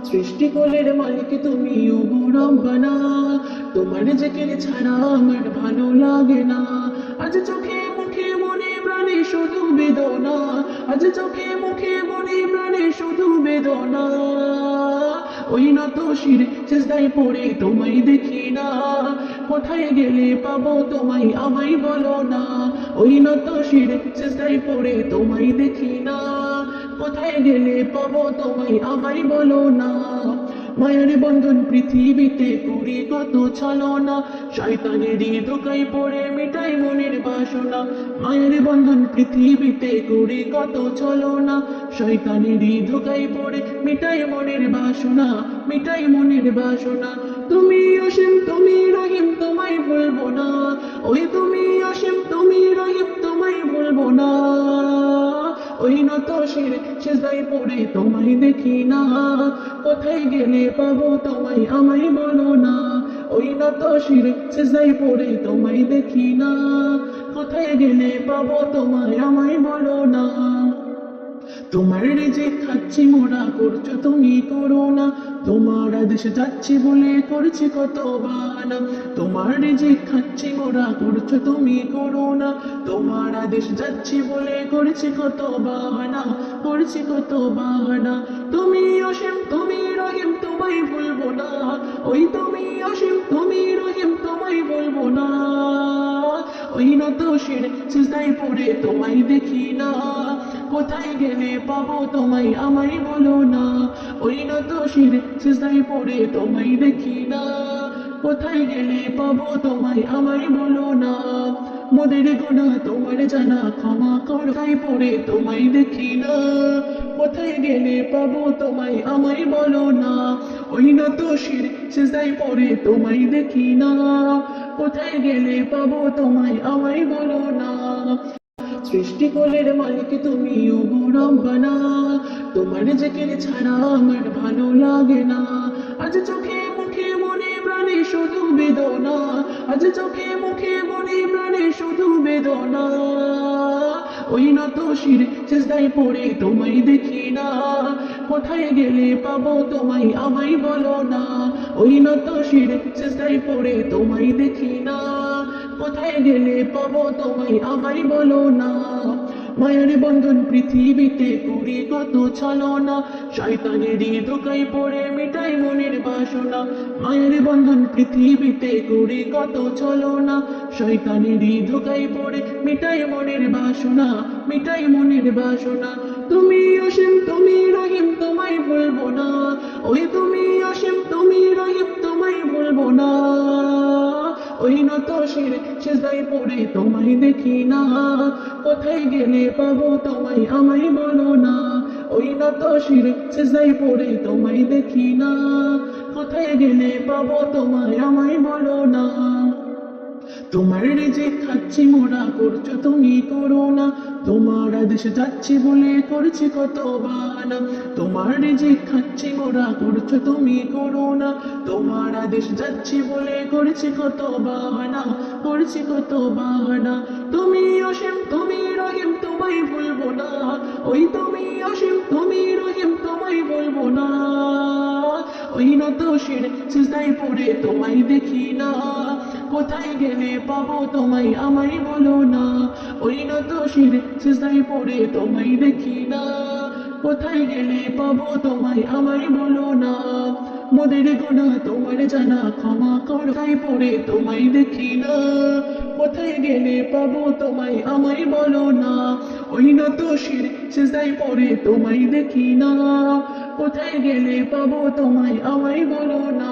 সৃষ্টিকুলের মালিক তুমি ওগো রব্বানা, তোমার জিকির ছাড়া আমার ভালো লাগে না। আজ চোখে মুখে মনে প্রাণে শুধু বেদনা, আজ চোখে মুখে মনে প্রাণে শুধু বেদনা। ওই নত শির সিজদায় পড়ে তোমায় দেখি না, কোথায় গেলে পাবো তোমায় আমায় বলো না। ওই নত শির সিজদায় পড়ে তোমায় দেখি না, কোথায় গেলে পাবো তোমায় আমায় বলো না। মায়ের বন্ধন পৃথিবীতে করি কত ছলনা, শয়তানেরই ধোকায় পড়ে মিটাই মনের বাসনা। মায়ের বন্ধন পৃথিবীতে করি কত ছলনা, শয়তানেরই ধোকায় পড়ে মিটাই মনের বাসনা, মিটাই মনের বাসনা। তুমি অসীম তুমি রহিম তোমায় ভুলবো না, ওই তুমি অসীম তুমি রহিম তোমায় ভুলবো না। ওই নত শির সিজদায় পড়ে তোমায় দেখি না, কোথায় গেলে পাবো তোমায় আমায় বলো না। ওই নত শির সিজদায় পড়ে তোমায় দেখি না, কোথায় গেলে পাবো তোমায় আমায় বলো না। তোমার রিজিক খাচ্ছি মোরা করছো তুমি করোনা, তোমার আদেশ যাচ্ছি বলে করছি কত বাহানা। তোমার রিজিক খাচ্ছি মোরা করছো তুমি করোনা, তোমার আদেশ যাচ্ছি বলে করছি কত বাহানা, করছি কত বাহানা। তুমি অসীম তুমি রহিম তোমায় ভুলবো না, ওই তুমি অসীম তুমি রহিম তোমায় বলবো না। ওই নত শির সিজদায় পড়ে তোমায় দেখি না, কোথায় গেলে পাবো তোমায় আমায় বলো না। ওই নত শির সিজদায় পড়ে তোমায় দেখি না, কোথায় গেলে পাবো তোমায় আমায় বলো না। মোদের গুনাহ তোমার জানা ক্ষমা করো, তাই পড়ে তোমায় দেখি না, কোথায় গেলে পাবো তোমায় আমায় বলো না। ওই নত শির সিজদায় পড়ে তোমায় দেখি না, কোথায় গেলে পাবো তোমায় আমায় বলো না। সৃষ্টিকুলের মালিক তুমি ওগো রব্বানা, তোমার জিকির ছাড়া আমার ভালো লাগে না। আজ চোখে মুখে মনে প্রাণে শুধু বেদনা, আজ চোখে মুখে মনে প্রাণে শুধু বেদনা। ওই নত শির সিজদায় পড়ে তোমায় দেখি না, কোথায় গেলে পাবো তোমায় আমায় বলো না। ওই নত শির সিজদায় পড়ে তোমায় দেখি না, কোথায় গেলে পাবো তোমায় আমায় বলো না। মায়ের বন্ধন পৃথিবীতে করি কত ছলনা, শয়তানেরই ধোকায় পড়ে মিটাই মনের বাসনা। মায়ের বন্ধন পৃথিবীতে করি কত ছলনা, শয়তানেরই ধোকায় পড়ে মিটাই মনের বাসনা, মিটাই মনের বাসনা। তুমি অসীম তুমি রহিম তোমায় ভুলবো না, ওই তুমি অসীম তুমি রহিম তোমায় ভুলবো না। ওই নত শির সিজদায় পড়ে তোমায় দেখি না, কোথায় গেলে পাবো তোমায় আমায় বলো না। ওই নত শির সিজদায় পড়ে তোমায় দেখি না, কোথায় গেলে পাবো তোমায় আমায় বলো না। তোমার রিজিক খাচ্ছি মোরা করছো তুমি করোনা, তোমার আদেশ যাচ্ছি বলে করছি কত বাহানা। তোমার রিজিক খাচ্ছি মোরা করছো তুমি করোনা, তোমার আদেশ যাচ্ছি বলে করছি কত বাহানা, করছি কত বাহানা। তুমি অসীম তুমি রহিম তোমায় ভুলবো না, ওই তুমি অসীম তুমি রহিম তোমায় বলবো না। ওই নত শির সিজদায় পড়ে তোমায় দেখি না, কোথায় গেলে পাবো তোমায় আমায় বলো না। ওই নত শির সিজদায় পড়ে তোমায় দেখি না, কোথায় গেলে পাবো তোমায় আমায় বলো না। মোদের গুনাহ তোমার জানা ক্ষমা করো, তাই পড়ে তোমায় দেখি না, কোথায় গেলে পাবো তোমায় আমায় বলো না। ওই নত শির সিজদায় পড়ে তোমায় দেখি না, কোথায় গেলে পাবো তোমায় আমায় বলো না।